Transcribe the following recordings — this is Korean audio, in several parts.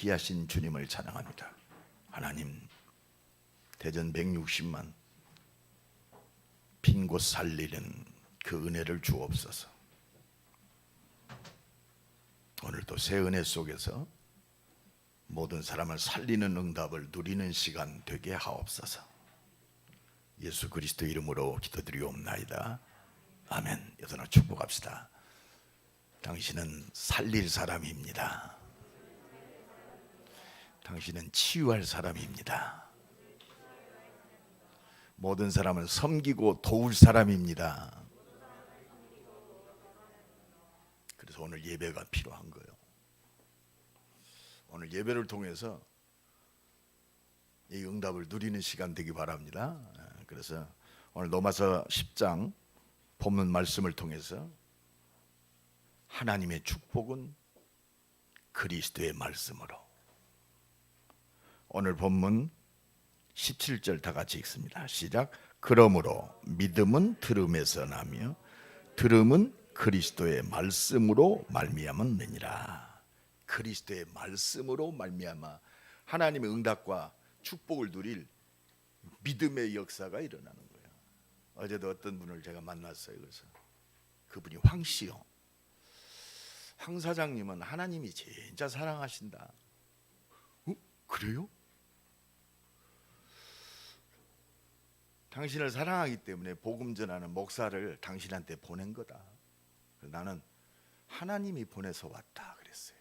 귀하신 주님을 찬양합니다. 하나님, 대전 160만 빈 곳 살리는 그 은혜를 주옵소서. 오늘도 새 은혜 속에서 모든 사람을 살리는 응답을 누리는 시간 되게 하옵소서. 예수 그리스도 이름으로 기도드리옵나이다. 아멘. 여러분 축복합시다. 당신은 살릴 사람입니다. 당신은 치유할 사람입니다. 모든 사람을 섬기고 도울 사람입니다. 그래서 오늘 예배가 필요한 거예요. 오늘 예배를 통해서 이 응답을 누리는 시간 되기 바랍니다. 그래서 오늘 로마서 10장 본문 말씀을 통해서 하나님의 축복은 그리스도의 말씀으로, 오늘 본문 17절 다 같이 읽습니다. 시작. 그러므로 믿음은 들음에서 나며 들음은 그리스도의 말씀으로 말미암았느니라. 그리스도의 말씀으로 말미암아 하나님의 응답과 축복을 누릴 믿음의 역사가 일어나는 거예요. 어제도 어떤 분을 제가 만났어요. 그래서 그분이 황씨요. 황 사장님은 하나님이 진짜 사랑하신다. 그래요? 당신을 사랑하기 때문에 복음 전하는 목사를 당신한테 보낸 거다. 나는 하나님이 보내서 왔다 그랬어요.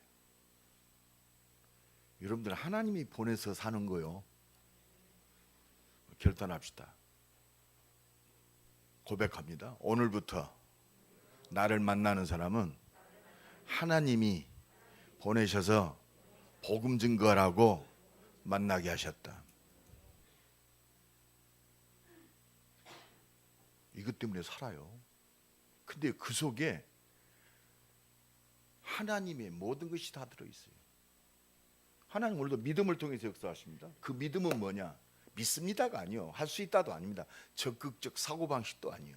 여러분들 하나님이 보내서 사는 거요. 결단합시다. 고백합니다. 오늘부터 나를 만나는 사람은 하나님이 보내셔서 복음 증거하라고 만나게 하셨다. 이것 때문에 살아요. 근데 그 속에 하나님의 모든 것이 다 들어있어요. 하나님 오늘도 믿음을 통해서 역사하십니다. 그 믿음은 뭐냐? 믿습니다가 아니요, 할 수 있다도 아닙니다. 적극적 사고방식도 아니요.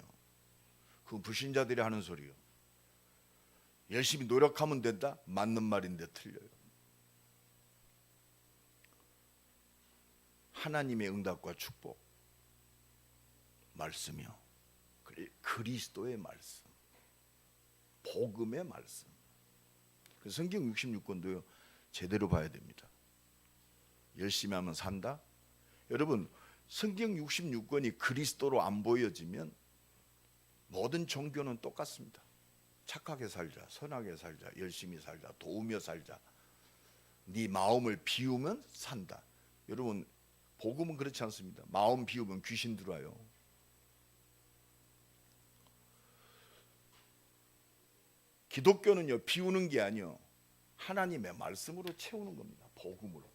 그건 불신자들이 하는 소리요. 열심히 노력하면 된다? 맞는 말인데 틀려요. 하나님의 응답과 축복, 말씀이요, 그리스도의 말씀, 복음의 말씀. 그 성경 66권도요 제대로 봐야 됩니다. 열심히 하면 산다. 여러분, 성경 66권이 그리스도로 안 보여지면 모든 종교는 똑같습니다. 착하게 살자, 선하게 살자, 열심히 살자, 도우며 살자. 네 마음을 비우면 산다. 여러분, 복음은 그렇지 않습니다. 마음 비우면 귀신 들어와요. 기독교는요, 비우는 게 아니요, 하나님의 말씀으로 채우는 겁니다. 복음으로,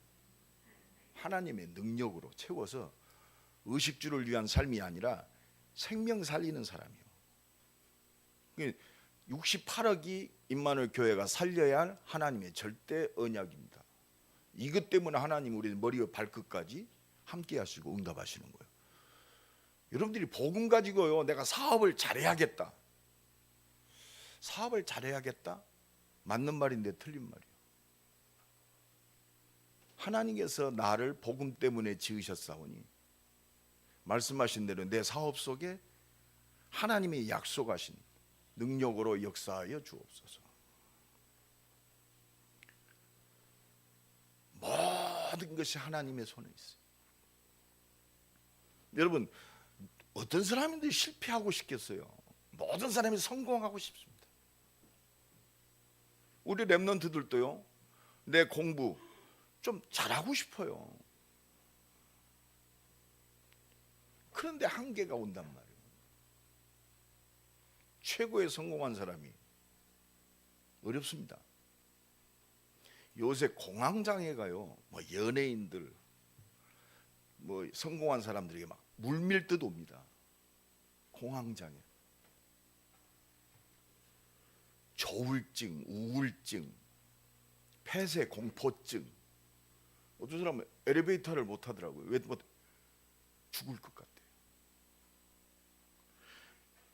하나님의 능력으로 채워서 의식주를 위한 삶이 아니라 생명 살리는 사람이요. 68억이 임마누엘 교회가 살려야 할 하나님의 절대 언약입니다. 이것 때문에 하나님 우리 머리와 발끝까지 함께 하시고 응답하시는 거예요. 여러분들이 복음 가지고요, 내가 사업을 잘해야겠다, 사업을 잘해야겠다, 맞는 말인데 틀린 말이에요. 하나님께서 나를 복음 때문에 지으셨사오니 말씀하신 대로 내 사업 속에 하나님이 약속하신 능력으로 역사하여 주옵소서. 모든 것이 하나님의 손에 있어요. 여러분, 어떤 사람인데 실패하고 싶겠어요? 모든 사람이 성공하고 싶습니다. 우리 랩런트들도요, 내 공부 좀 잘하고 싶어요. 그런데 한계가 온단 말이에요. 최고의 성공한 사람이 어렵습니다. 요새 공황장애가요, 뭐 연예인들, 뭐 성공한 사람들에게 막 물밀듯 옵니다. 공황장애, 조울증, 우울증, 폐쇄 공포증. 어떤 사람은 엘리베이터를 못 타더라고요. 왜? 죽을 것 같아요.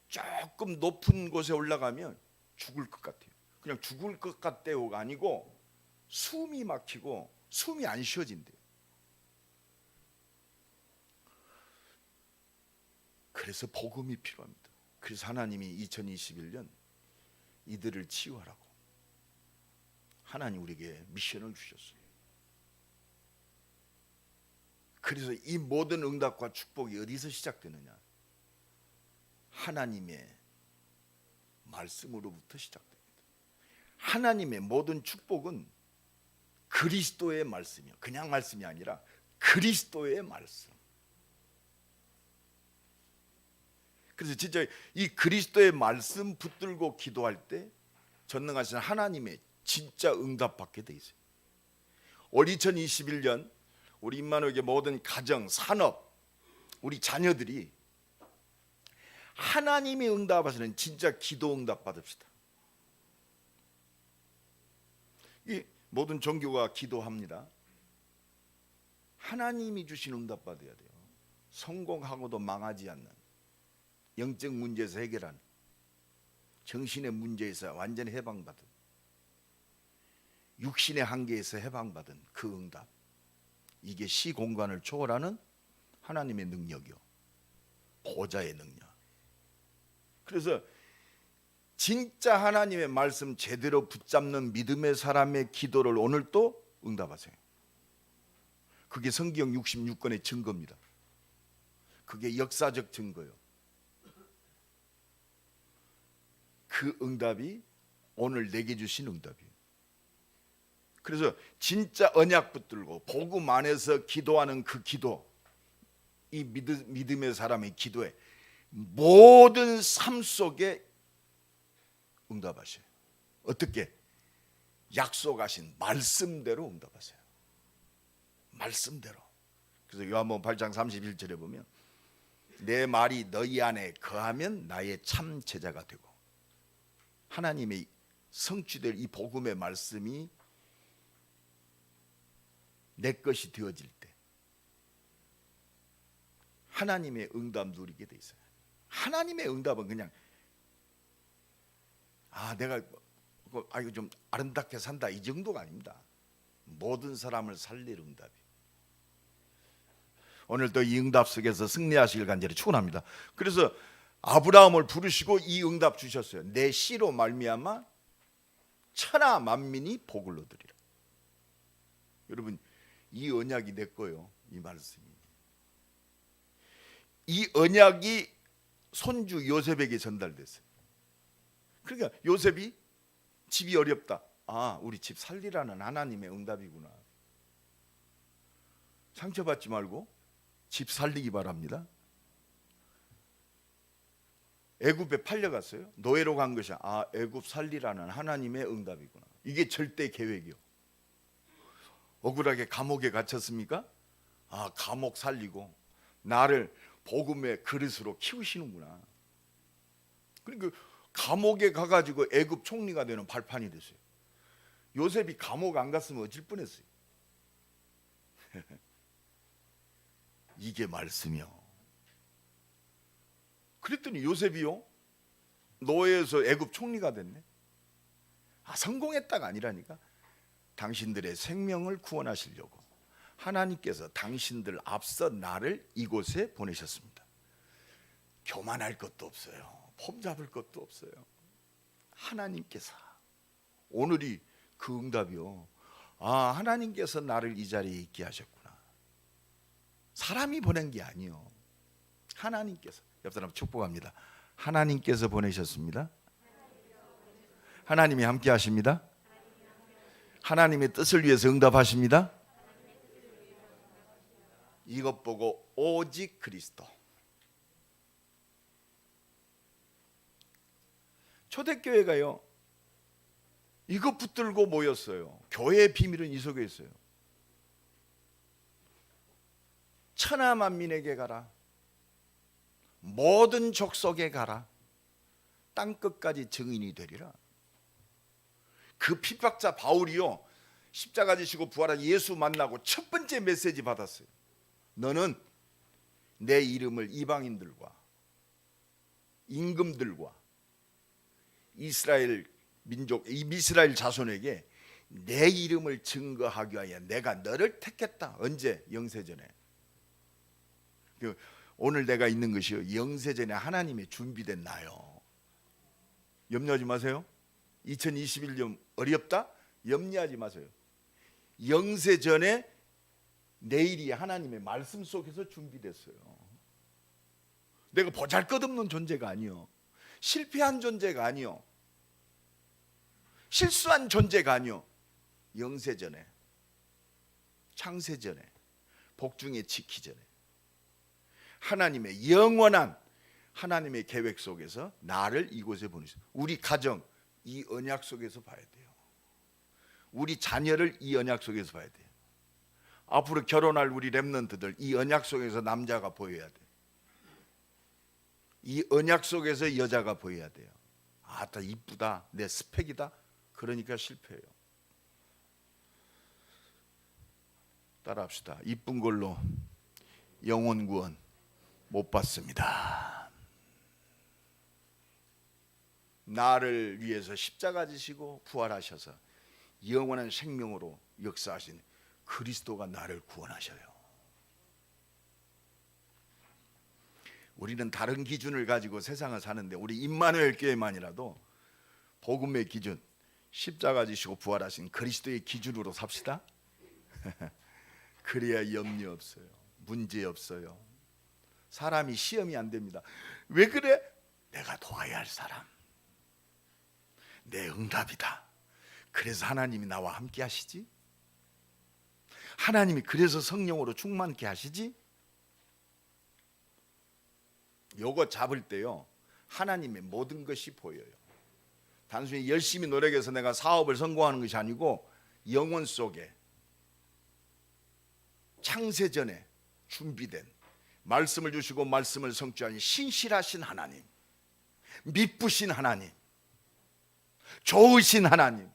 조금 높은 곳에 올라가면 죽을 것 같아요. 그냥 죽을 것 같대요가 아니고 숨이 막히고 숨이 안 쉬어진대요. 그래서 복음이 필요합니다. 그래서 하나님이 2021년 이들을 치유하라고 하나님 우리에게 미션을 주셨어요. 그래서 이 모든 응답과 축복이 어디서 시작되느냐? 하나님의 말씀으로부터 시작됩니다. 하나님의 모든 축복은 그리스도의 말씀이요, 그냥 말씀이 아니라 그리스도의 말씀. 그래서 진짜 이 그리스도의 말씀 붙들고 기도할 때 전능하신 하나님의 진짜 응답받게 돼 있어요. 올 2021년 우리 임마누엘의 모든 가정, 산업, 우리 자녀들이 하나님이 응답하시는 진짜 기도 응답 받읍시다. 이 모든 종교가 기도합니다. 하나님이 주신 응답 받아야 돼요. 성공하고도 망하지 않는, 영적 문제에서 해결하는, 정신의 문제에서 완전히 해방받은, 육신의 한계에서 해방받은 그 응답, 이게 시공간을 초월하는 하나님의 능력이요, 보좌의 능력. 그래서 진짜 하나님의 말씀 제대로 붙잡는 믿음의 사람의 기도를 오늘 또 응답하세요. 그게 성경 66권의 증거입니다. 그게 역사적 증거예요. 그 응답이 오늘 내게 주신 응답이에요. 그래서 진짜 언약 붙들고 복음 안에서 기도하는 그 기도, 이 믿음의 사람의 기도에 모든 삶 속에 응답하셔요. 어떻게? 약속하신 말씀대로 응답하세요. 말씀대로. 그래서 요한복음 8장 31절에 보면 내 말이 너희 안에 거하면 나의 참 제자가 되고, 하나님의 성취될 이 복음의 말씀이 내 것이 되어질 때 하나님의 응답 누리게 돼 있어요. 하나님의 응답은 그냥 내가 이거 좀 아름답게 산다 이 정도가 아닙니다. 모든 사람을 살릴 응답이. 오늘도 이 응답 속에서 승리하시길 간절히 축원합니다. 그래서 아브라함을 부르시고 이 응답 주셨어요. 내 씨로 말미암아 천하 만민이 복을 얻으리라. 여러분, 이 언약이 내 거예요. 이 말씀이. 이 언약이 손주 요셉에게 전달됐어요. 그러니까 요셉이 집이 어렵다. 우리 집 살리라는 하나님의 응답이구나. 상처받지 말고 집 살리기 바랍니다. 애굽에 팔려갔어요. 노예로 간 것이 애굽 살리라는 하나님의 응답이구나. 이게 절대 계획이요. 억울하게 감옥에 갇혔습니까? 감옥 살리고 나를 복음의 그릇으로 키우시는구나. 그러니까 감옥에 가가지고 애굽 총리가 되는 발판이 됐어요. 요셉이 감옥 안 갔으면 어쩔 뻔했어요. 이게 말씀이요. 그랬더니 요셉이요, 노예에서 애굽 총리가 됐네. 성공했다가 아니라니까. 당신들의 생명을 구원하시려고 하나님께서 당신들 앞서 나를 이곳에 보내셨습니다. 교만할 것도 없어요. 폼잡을 것도 없어요. 하나님께서, 오늘이 그 응답이요. 하나님께서 나를 이 자리에 있게 하셨구나. 사람이 보낸 게 아니요, 하나님께서. 옆 사람 축복합니다. 하나님께서 보내셨습니다. 하나님이 함께 하십니다. 하나님의 뜻을 위해서 응답하십니다. 이것 보고 오직 그리스도. 초대교회가요, 이것 붙들고 모였어요. 교회의 비밀은 이 속에 있어요. 천하 만민에게 가라. 모든 족속에 가라. 땅끝까지 증인이 되리라. 그 핍박자 바울이요, 십자가 지시고 부활한 예수 만나고 첫 번째 메시지 받았어요. 너는 내 이름을 이방인들과 임금들과 이스라엘 민족, 이스라엘 자손에게 내 이름을 증거하기 위하여 내가 너를 택했다. 언제? 영세전에. 오늘 내가 있는 것이요, 영세전에 하나님의 준비된 나요. 염려하지 마세요. 2021년 어렵다? 염려하지 마세요. 영세전에 내일이 하나님의 말씀 속에서 준비됐어요. 내가 보잘것없는 존재가 아니요, 실패한 존재가 아니요, 실수한 존재가 아니요, 영세전에, 창세전에, 복중에 지키 전에 하나님의 영원한 하나님의 계획 속에서 나를 이곳에 보내셨어요. 우리 가정 이 언약 속에서 봐야 돼요. 우리 자녀를 이 언약 속에서 봐야 돼요. 앞으로 결혼할 우리 렘넌트들 이 언약 속에서 남자가 보여야 돼요. 이 언약 속에서 여자가 보여야 돼요. 아따 이쁘다, 내 스펙이다. 그러니까 실패해요. 따라합시다. 이쁜 걸로 영혼 구원 못 받습니다. 나를 위해서 십자가 지시고 부활하셔서 영원한 생명으로 역사하신 그리스도가 나를 구원하셔요. 우리는 다른 기준을 가지고 세상을 사는데, 우리 임마누엘 교회만이라도 복음의 기준, 십자가 지시고 부활하신 그리스도의 기준으로 삽시다. 그래야 염려 없어요. 문제 없어요. 사람이 시험이 안 됩니다. 왜 그래? 내가 도와야 할 사람, 내 응답이다. 그래서 하나님이 나와 함께 하시지. 하나님이 그래서 성령으로 충만케 하시지. 요거 잡을 때요, 하나님의 모든 것이 보여요. 단순히 열심히 노력해서 내가 사업을 성공하는 것이 아니고, 영혼 속에 창세전에 준비된 말씀을 주시고 말씀을 성취하니 신실하신 하나님, 미쁘신 하나님, 좋으신 하나님.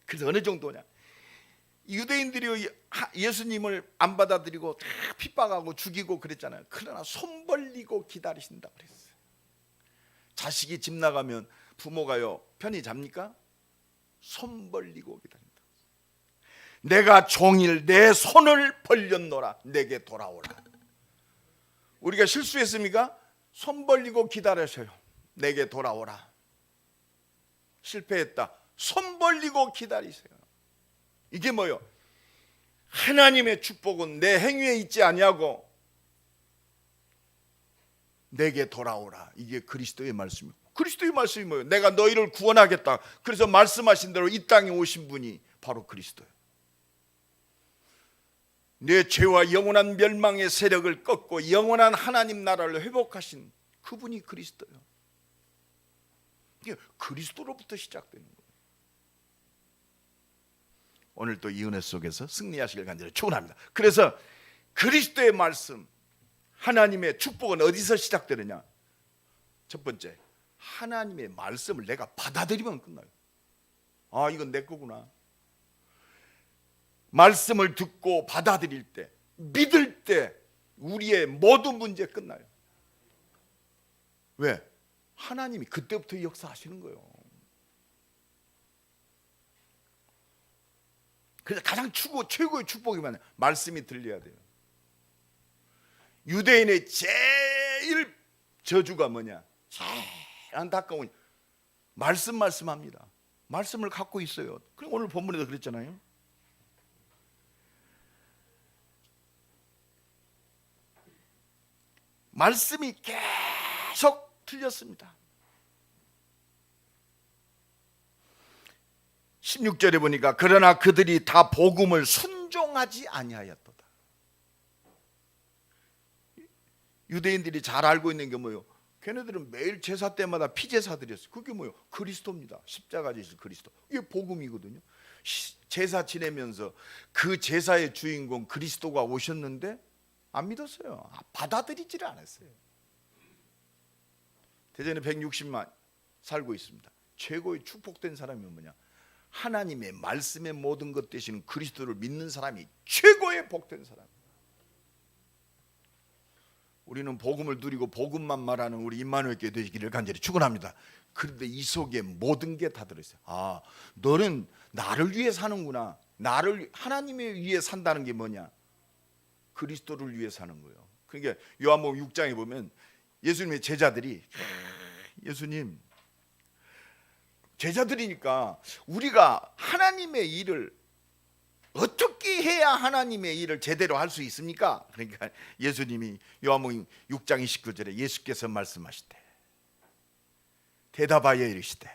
그래서 어느 정도냐, 유대인들이 예수님을 안 받아들이고 다 핍박하고 죽이고 그랬잖아요. 그러나 손 벌리고 기다리신다 그랬어요. 자식이 집 나가면 부모가요 편히 잡니까? 손 벌리고 기다린다. 내가 종일 내 손을 벌렸노라, 내게 돌아오라. 우리가 실수했습니까? 손 벌리고 기다려셔요. 내게 돌아오라. 실패했다. 손 벌리고 기다리세요. 이게 뭐요? 하나님의 축복은 내 행위에 있지 아니하고 내게 돌아오라. 이게 그리스도의 말씀이에요. 그리스도의 말씀이 뭐예요? 내가 너희를 구원하겠다. 그래서 말씀하신 대로 이 땅에 오신 분이 바로 그리스도예요. 내 죄와 영원한 멸망의 세력을 꺾고 영원한 하나님 나라를 회복하신 그분이 그리스도예요. 이게 그리스도로부터 시작되는 거예요. 오늘 또 이 은혜 속에서 승리하시길 간절히 축원합니다. 그래서 그리스도의 말씀, 하나님의 축복은 어디서 시작되느냐? 첫 번째, 하나님의 말씀을 내가 받아들이면 끝나요. 아, 이건 내 거구나. 말씀을 듣고 받아들일 때, 믿을 때 우리의 모든 문제 끝나요. 왜? 하나님이 그때부터 역사하시는 거예요. 그래서 가장 최고의 축복이 뭐냐? 말씀이 들려야 돼요. 유대인의 제일 저주가 뭐냐? 제일 안타까운 말씀합니다. 말씀을 갖고 있어요. 그럼 오늘 본문에도 그랬잖아요. 말씀이 계속 틀렸습니다. 16절에 보니까 그러나 그들이 다 복음을 순종하지 아니하였도다. 유대인들이 잘 알고 있는 게 뭐예요? 걔네들은 매일 제사 때마다 피제사 드렸어요. 그게 뭐예요? 그리스도입니다. 십자가 지실 그리스도. 이게 복음이거든요. 제사 지내면서 그 제사의 주인공 그리스도가 오셨는데 안 믿었어요. 받아들이지를 않았어요. 대전에 160만 살고 있습니다. 최고의 축복된 사람이 뭐냐? 하나님의 말씀의 모든 것 되시는 그리스도를 믿는 사람이 최고의 복된 사람입니다. 우리는 복음을 누리고 복음만 말하는 우리 임마누엘 교회 되시기를 간절히 축원합니다. 그런데 이 속에 모든 게 다 들어있어요. 아, 너는 나를 위해 사는구나. 나를 하나님을 위해 산다는 게 뭐냐? 그리스도를 위해 사는 거예요. 그러니까 요한복음 6장에 보면 예수님의 제자들이 예수님 제자들이니까 우리가 하나님의 일을 어떻게 해야 하나님의 일을 제대로 할 수 있습니까? 그러니까 예수님이 요한복음 6장 29절에 예수께서 말씀하시되 대답하여 이르시되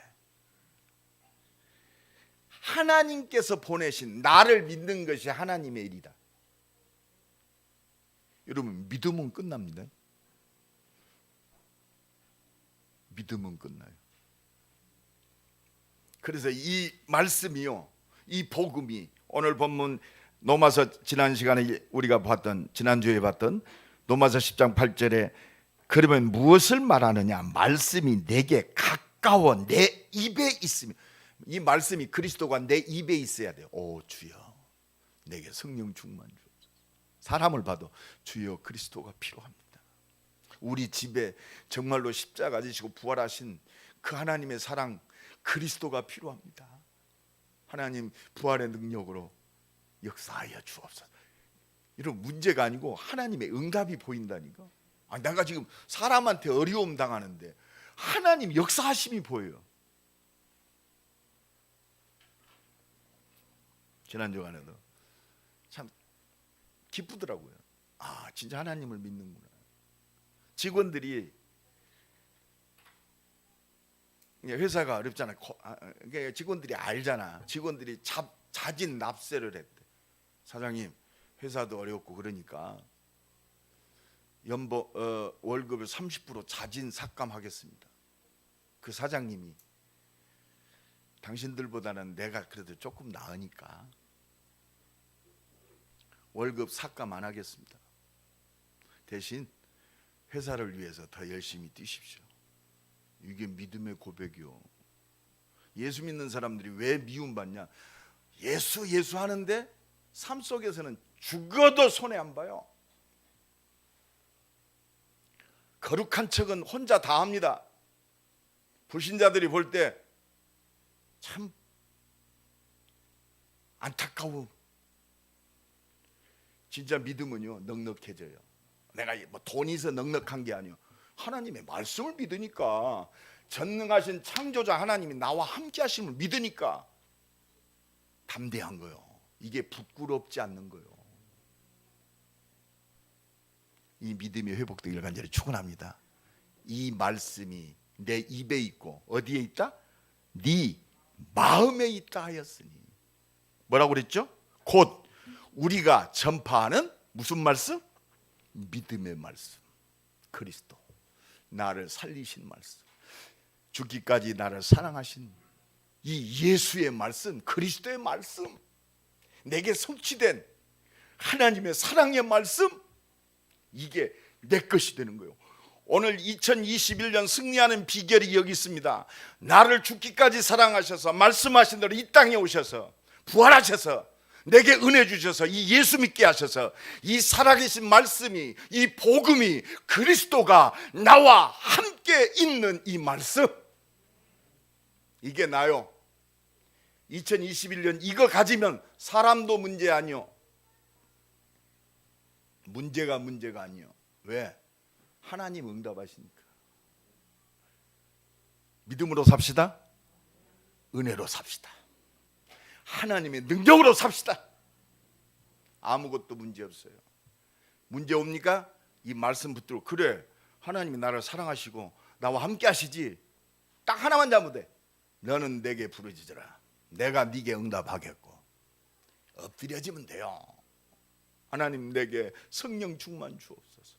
하나님께서 보내신 나를 믿는 것이 하나님의 일이다. 여러분 믿음은 끝납니다. 믿음은 끝나요. 그래서 이 말씀이요, 이 복음이 오늘 본문 로마서 지난 시간에 우리가 봤던 지난주에 봤던 로마서 10장 8절에 그러면 무엇을 말하느냐? 말씀이 내게 가까워 내 입에 있으면, 이 말씀이 그리스도가 내 입에 있어야 돼요. 오 주여 내게 성령 충만 주옵소서. 사람을 봐도 주여 그리스도가 필요합니다. 우리 집에 정말로 십자가 지시고 부활하신 그 하나님의 사랑 그리스도가 필요합니다. 하나님 부활의 능력으로 역사하여 주옵소서. 이런 문제가 아니고 하나님의 응답이 보인다니까. 내가 지금 사람한테 어려움 당하는데 하나님 역사하심이 보여요. 지난주간에도 참 기쁘더라고요. 아 진짜 하나님을 믿는구나. 직원들이 회사가 어렵잖아. 직원들이 알잖아. 직원들이 자진 납세를 했대. 사장님 회사도 어렵고 그러니까 월급을 30% 자진 삭감하겠습니다. 그 사장님이 당신들보다는 내가 그래도 조금 나으니까 월급 삭감 안 하겠습니다. 대신 회사를 위해서 더 열심히 뛰십시오. 이게 믿음의 고백이요. 예수 믿는 사람들이 왜 미움받냐? 예수 하는데 삶 속에서는 죽어도 손해 안 봐요. 거룩한 척은 혼자 다 합니다. 불신자들이 볼 때 참 안타까워. 진짜 믿음은요 넉넉해져요. 내가 뭐 돈이 있어 넉넉한 게 아니요. 하나님의 말씀을 믿으니까, 전능하신 창조자 하나님이 나와 함께 하심을 믿으니까 담대한 거요. 이게 부끄럽지 않는 거요. 이 믿음이 회복되기를 간절히 축원합니다. 이 말씀이 내 입에 있고 어디에 있다? 네 마음에 있다 하였으니. 뭐라고 그랬죠? 곧 우리가 전파하는 무슨 말씀? 믿음의 말씀. 그리스도 나를 살리신 말씀, 죽기까지 나를 사랑하신 이 예수의 말씀, 그리스도의 말씀, 내게 성취된 하나님의 사랑의 말씀, 이게 내 것이 되는 거예요. 오늘 2021년 승리하는 비결이 여기 있습니다. 나를 죽기까지 사랑하셔서 말씀하신 대로 이 땅에 오셔서 부활하셔서 내게 은혜 주셔서 이 예수 믿게 하셔서 이 살아계신 말씀이, 이 복음이, 그리스도가 나와 함께 있는 이 말씀, 이게 나요. 2021년 이거 가지면 사람도 문제 아니요. 문제가 아니요. 왜? 하나님 응답하시니까. 믿음으로 삽시다. 은혜로 삽시다. 하나님의 능력으로 삽시다. 아무것도 문제 없어요. 문제 옵니까? 이 말씀 붙들고, 그래 하나님이 나를 사랑하시고 나와 함께 하시지. 딱 하나만 잘못해. 너는 내게 부르짖으라. 내가 네게 응답하겠고. 엎드려지면 돼요. 하나님 내게 성령 충만 주옵소서.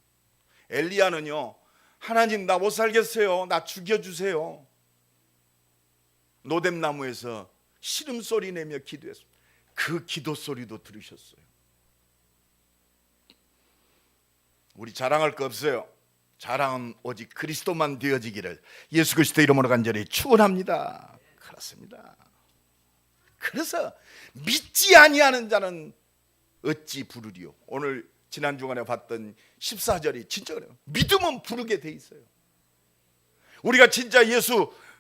엘리야는요, 하나님 나 못 살겠어요. 나 죽여주세요. 노뎀나무에서 시름소리 내며 기도했습니다. 그 기도 소리도 들으셨어요. 우리 자랑할 거 없어요. 자랑은 오직 그리스도만 되어지기를 예수 그리스도 이름으로 간절히 축원합니다. 그렇습니다. 그래서 믿지 아니하는 자는 어찌 부르리요. 오늘 지난 주간에 봤던 14절이 진짜 그래요. 믿음은 부르게 돼 있어요. 우리가 진짜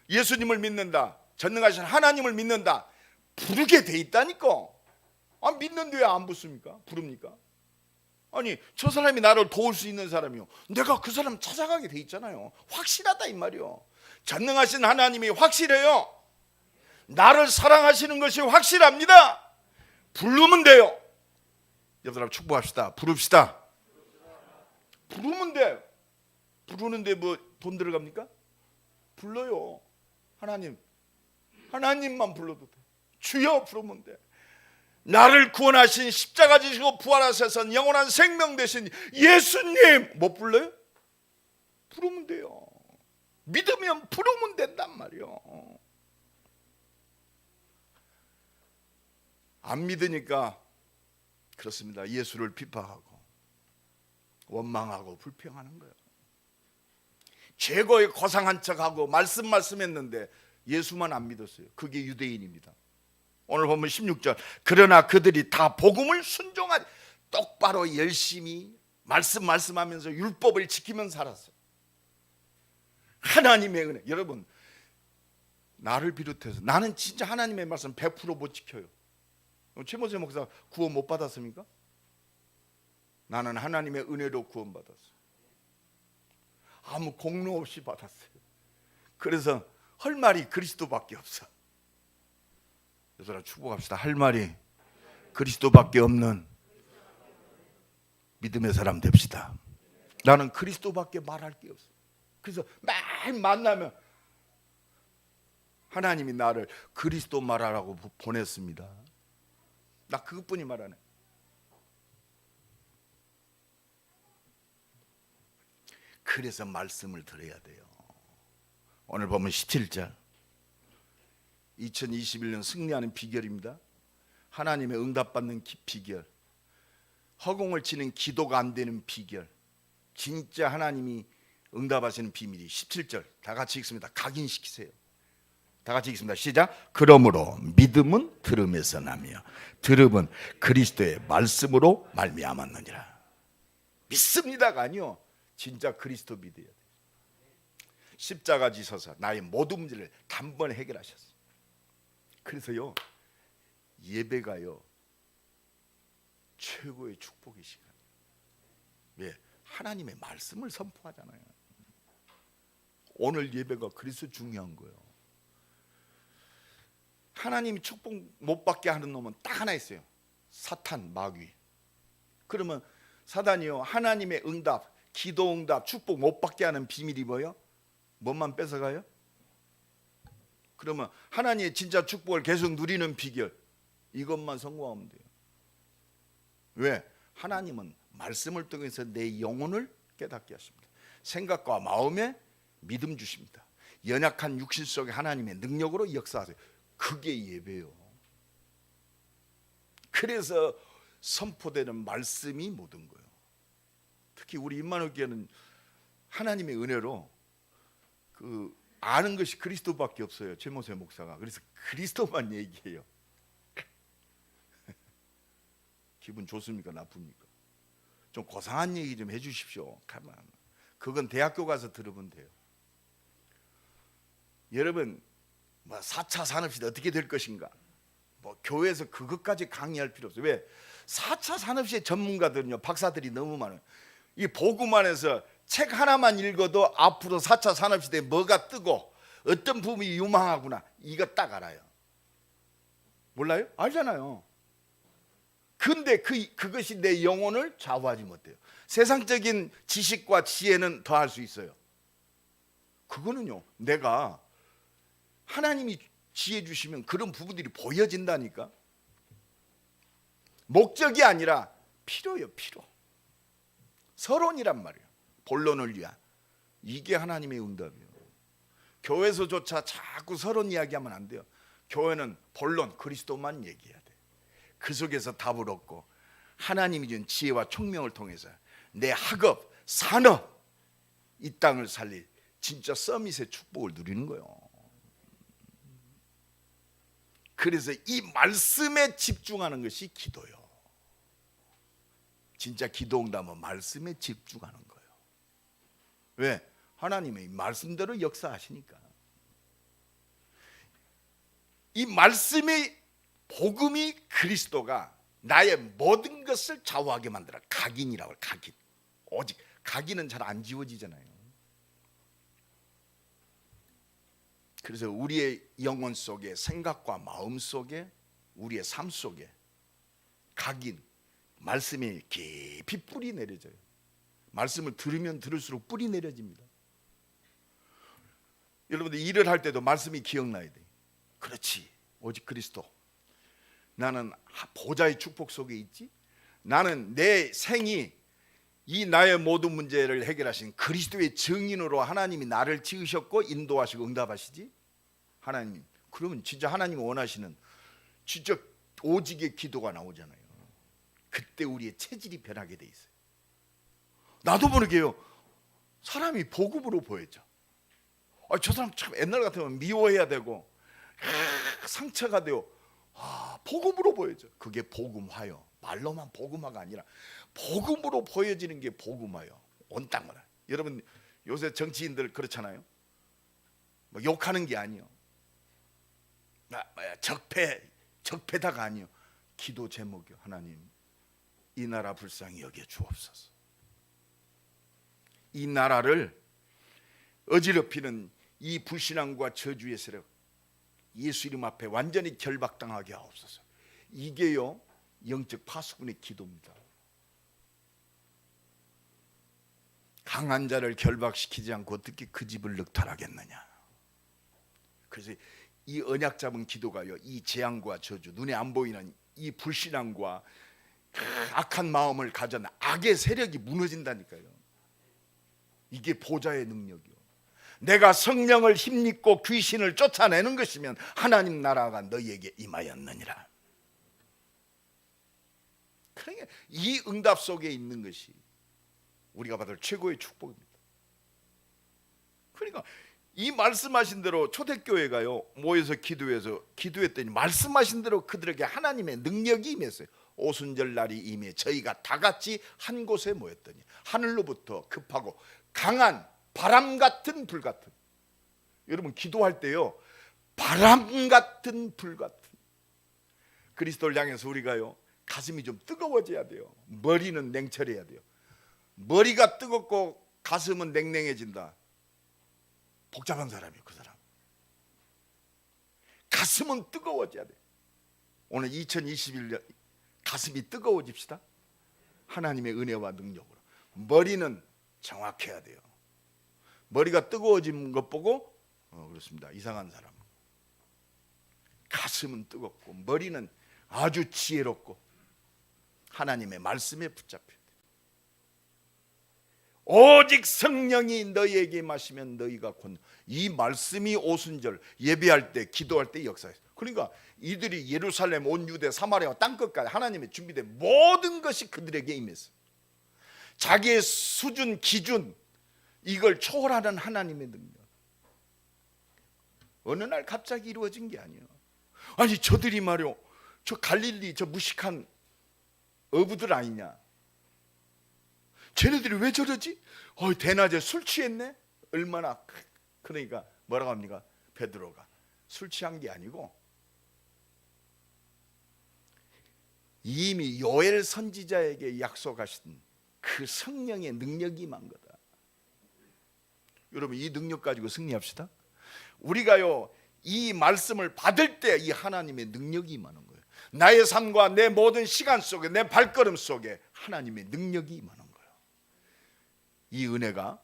예수님을 믿는다, 전능하신 하나님을 믿는다, 부르게 돼 있다니까. 믿는데 왜 안 붙습니까? 부릅니까? 아니, 저 사람이 나를 도울 수 있는 사람이요, 내가 그 사람 찾아가게 돼 있잖아요. 확실하다 이 말이요. 전능하신 하나님이 확실해요. 나를 사랑하시는 것이 확실합니다. 부르면 돼요. 여러분 축복합시다. 부릅시다. 부르면 돼요. 부르는데 뭐 돈 들어갑니까? 불러요. 하나님만 불러도 돼. 주여 부르면 돼. 나를 구원하신 십자가 지시고 부활하셔서 영원한 생명 되신 예수님 못 불러요? 부르면 돼요. 믿으면 부르면 된단 말이요. 안 믿으니까 그렇습니다. 예수를 비판하고 원망하고 불평하는 거예요. 최고의 고상한 척하고 말씀했는데 예수만 안 믿었어요. 그게 유대인입니다. 오늘 보면 16절, 그러나 그들이 다 복음을 순종하지, 똑바로 열심히 말씀하면서 율법을 지키면서 살았어요. 하나님의 은혜. 여러분, 나를 비롯해서 나는 진짜 하나님의 말씀 100% 못 지켜요. 최모세 목사 구원 못 받았습니까? 나는 하나님의 은혜로 구원받았어요. 아무 공로 없이 받았어요. 그래서 할 말이 그리스도밖에 없어. 여러분 축복합시다. 할 말이 그리스도밖에 없는 믿음의 사람 됩시다. 나는 그리스도밖에 말할 게 없어. 그래서 매일 만나면 하나님이 나를 그리스도 말하라고 보냈습니다. 나 그것뿐이 말하네. 그래서 말씀을 들어야 돼요. 오늘 보면 17절, 2021년 승리하는 비결입니다. 하나님의 응답받는 비결, 허공을 치는 기도가 안 되는 비결, 진짜 하나님이 응답하시는 비밀이 17절 다 같이 읽습니다. 각인시키세요. 다 같이 읽습니다. 시작. 그러므로 믿음은 들음에서 나며 들음은 그리스도의 말씀으로 말미암았느니라. 믿습니다가 아니요, 진짜 그리스도 믿어야 돼요. 십자가 지셔서 나의 모든 문제를 단번에 해결하셨어요. 그래서요, 예배가요 최고의 축복의 시간. 왜? 하나님의 말씀을 선포하잖아요. 오늘 예배가 그래서 중요한 거예요. 하나님이 축복 못 받게 하는 놈은 딱 하나 있어요. 사탄, 마귀. 그러면 사단이요, 하나님의 응답, 기도 응답, 축복 못 받게 하는 비밀이 뭐예요? 뭐만 뺏어가요? 그러면 하나님의 진짜 축복을 계속 누리는 비결, 이것만 성공하면 돼요. 왜? 하나님은 말씀을 통해서 내 영혼을 깨닫게 하십니다. 생각과 마음에 믿음 주십니다. 연약한 육신 속에 하나님의 능력으로 역사하세요. 그게 예배요. 그래서 선포되는 말씀이 모든 거예요. 특히 우리 임마누엘 교회는 하나님의 은혜로 아는 것이 그리스도밖에 없어요. 최모세 목사가. 그래서 그리스도만 얘기해요. 기분 좋습니까? 나쁩니까? 좀 고상한 얘기 좀 해주십시오. 가만. 그건 대학교 가서 들으면 돼요. 여러분, 4차 산업시대 어떻게 될 것인가? 교회에서 그것까지 강의할 필요 없어요. 왜? 4차 산업시대 전문가들은요, 박사들이 너무 많아요. 이 복음 안에서 책 하나만 읽어도 앞으로 4차 산업시대에 뭐가 뜨고 어떤 부분이 유망하구나, 이거 딱 알아요. 몰라요? 알잖아요. 근데 그것이 내 영혼을 좌우하지 못해요. 세상적인 지식과 지혜는 더 할 수 있어요. 그거는요, 내가 하나님이 지혜 주시면 그런 부분들이 보여진다니까. 목적이 아니라 필요예요. 필요. 서론이란 말이에요. 본론을 위한. 이게 하나님의 응답이에요. 교회에서조차 자꾸 서론 이야기하면 안 돼요. 교회는 본론 그리스도만 얘기해야 돼. 그 속에서 답을 얻고 하나님이 준 지혜와 총명을 통해서 내 학업, 산업, 이 땅을 살릴 진짜 서밋의 축복을 누리는 거예요. 그래서 이 말씀에 집중하는 것이 기도요. 진짜 기도 응답은 말씀에 집중하는 거예요. 왜? 하나님의 말씀대로 역사하시니까. 이 말씀이 복음이 그리스도가 나의 모든 것을 좌우하게 만들어. 각인이라고 해요. 각인. 오직 각인은 잘 안 지워지잖아요. 그래서 우리의 영혼 속에, 생각과 마음 속에, 우리의 삶 속에 각인, 말씀이 깊이 뿌리 내려져요. 말씀을 들으면 들을수록 뿌리 내려집니다. 여러분들 일을 할 때도 말씀이 기억나야 돼요. 그렇지, 오직 그리스도. 나는 보좌의 축복 속에 있지. 나는 내 생이 이 나의 모든 문제를 해결하신 그리스도의 증인으로 하나님이 나를 지으셨고 인도하시고 응답하시지. 하나님, 그러면 진짜 하나님이 원하시는 진짜 오직의 기도가 나오잖아요. 그때 우리의 체질이 변하게 돼 있어요. 나도 모르게요, 사람이 복음으로 보여져. 저 사람 참 옛날 같으면 미워해야 되고 상처가 되고, 복음으로 보여져. 그게 복음화요. 말로만 복음화가 아니라 복음으로 보여지는 게 복음화요. 온 땅을. 여러분 요새 정치인들 그렇잖아요. 뭐 욕하는 게 아니요, 적폐다가 아니요, 기도 제목이요. 하나님, 이 나라 불쌍히 여겨 주옵소서. 이 나라를 어지럽히는 이 불신앙과 저주의 세력, 예수 이름 앞에 완전히 결박당하게 하옵소서. 이게요, 영적 파수꾼의 기도입니다. 강한 자를 결박시키지 않고 어떻게 그 집을 늑탈하겠느냐. 그래서 이 언약 잡은 기도가요, 이 재앙과 저주, 눈에 안 보이는 이 불신앙과 악한 마음을 가진 악의 세력이 무너진다니까요. 이게 보좌의 능력이요. 내가 성령을 힘입고 귀신을 쫓아내는 것이면 하나님 나라가 너희에게 임하였느니라. 그러니까 이 응답 속에 있는 것이 우리가 받을 최고의 축복입니다. 그러니까 이 말씀하신 대로 초대교회가요, 모여서 기도했더니 말씀하신 대로 그들에게 하나님의 능력이 임했어요. 오순절 날이 임해 저희가 다 같이 한 곳에 모였더니 하늘로부터 급하고 강한 바람 같은 불 같은, 여러분 기도할 때요, 바람 같은 불 같은 그리스도를 향해서 우리가요, 가슴이 좀 뜨거워져야 돼요. 머리는 냉철해야 돼요. 머리가 뜨겁고 가슴은 냉랭해진다. 복잡한 사람이에요. 그 사람 가슴은 뜨거워져야 돼요. 오늘 2021년 가슴이 뜨거워집시다. 하나님의 은혜와 능력으로. 머리는 정확해야 돼요. 머리가 뜨거워진 것 보고 그렇습니다, 이상한 사람. 가슴은 뜨겁고 머리는 아주 지혜롭고 하나님의 말씀에 붙잡혀야 돼요. 오직 성령이 너희에게 마시면 너희가 곧, 이 말씀이 오순절 예배할 때 기도할 때 역사했어요. 그러니까 이들이 예루살렘, 온 유대, 사마리아 땅끝까지 하나님의 준비된 모든 것이 그들에게 임했어요. 자기의 수준, 기준, 이걸 초월하는 하나님의 능력. 어느 날 갑자기 이루어진 게 아니에요. 아니 저들이 말이요, 저 갈릴리 저 무식한 어부들 아니냐, 쟤네들이 왜 저러지? 대낮에 술 취했네? 얼마나. 그러니까 뭐라고 합니까? 베드로가 술 취한 게 아니고 이미 요엘 선지자에게 약속하신 그 성령의 능력이 임한 거다. 여러분 이 능력 가지고 승리합시다. 우리가요, 이 말씀을 받을 때 이 하나님의 능력이 임하는 거예요. 나의 삶과 내 모든 시간 속에, 내 발걸음 속에 하나님의 능력이 임하는 거예요. 이 은혜가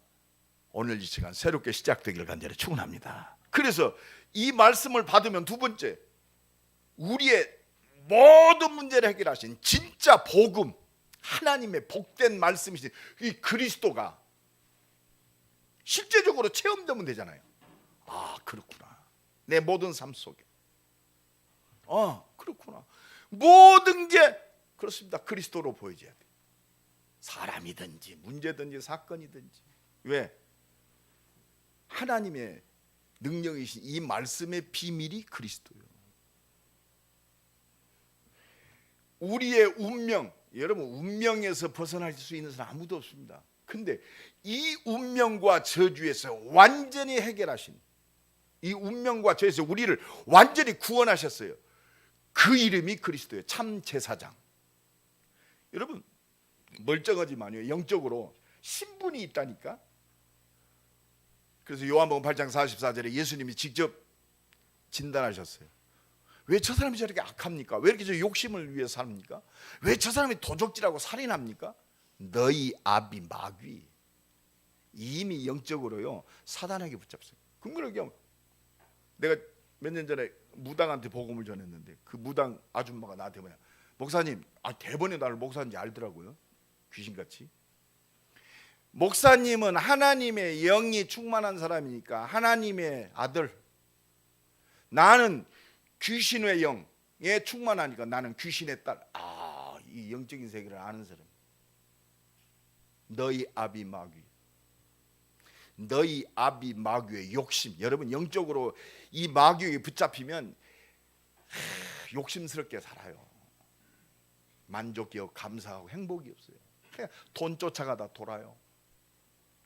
오늘 이 시간 새롭게 시작되기를 간절히 축원합니다. 그래서 이 말씀을 받으면 두 번째, 우리의 모든 문제를 해결하신 진짜 복음, 하나님의 복된 말씀이신 이 그리스도가 실제적으로 체험되면 되잖아요. 그렇구나. 내 모든 삶 속에 그렇구나. 모든 게 그렇습니다. 그리스도로 보여져야 돼요. 사람이든지 문제든지 사건이든지. 왜? 하나님의 능력이신 이 말씀의 비밀이 그리스도예요. 우리의 운명, 여러분 운명에서 벗어날 수 있는 사람 아무도 없습니다. 근데 이 운명과 저주에서 완전히 해결하신, 이 운명과 저주에서 우리를 완전히 구원하셨어요. 그 이름이 그리스도예요. 참 제사장. 여러분 멀쩡하지만요, 영적으로 신분이 있다니까. 그래서 요한복음 8장 44절에 예수님이 직접 진단하셨어요. 왜 저 사람이 저렇게 악합니까? 왜 이렇게 저 욕심을 위해 삽니까? 왜 저 사람이 도적질하고 살인합니까? 너희 아비 마귀, 이미 영적으로요 사단에게 붙잡혔어요. 그러니까 내가 몇 년 전에 무당한테 복음을 전했는데 그 무당 아줌마가 나한테 뭐냐, 목사님, 대번에 나를 목사인지 알더라고요. 귀신같이. 목사님은 하나님의 영이 충만한 사람이니까 하나님의 아들, 나는 귀신의 영에 충만하니까 나는 귀신의 딸. 이 영적인 세계를 아는 사람. 너희 아비 마귀, 너희 아비 마귀의 욕심. 여러분 영적으로 이 마귀에게 붙잡히면 욕심스럽게 살아요. 만족이 없고 감사하고 행복이 없어요. 그냥 돈 쫓아가다 돌아요.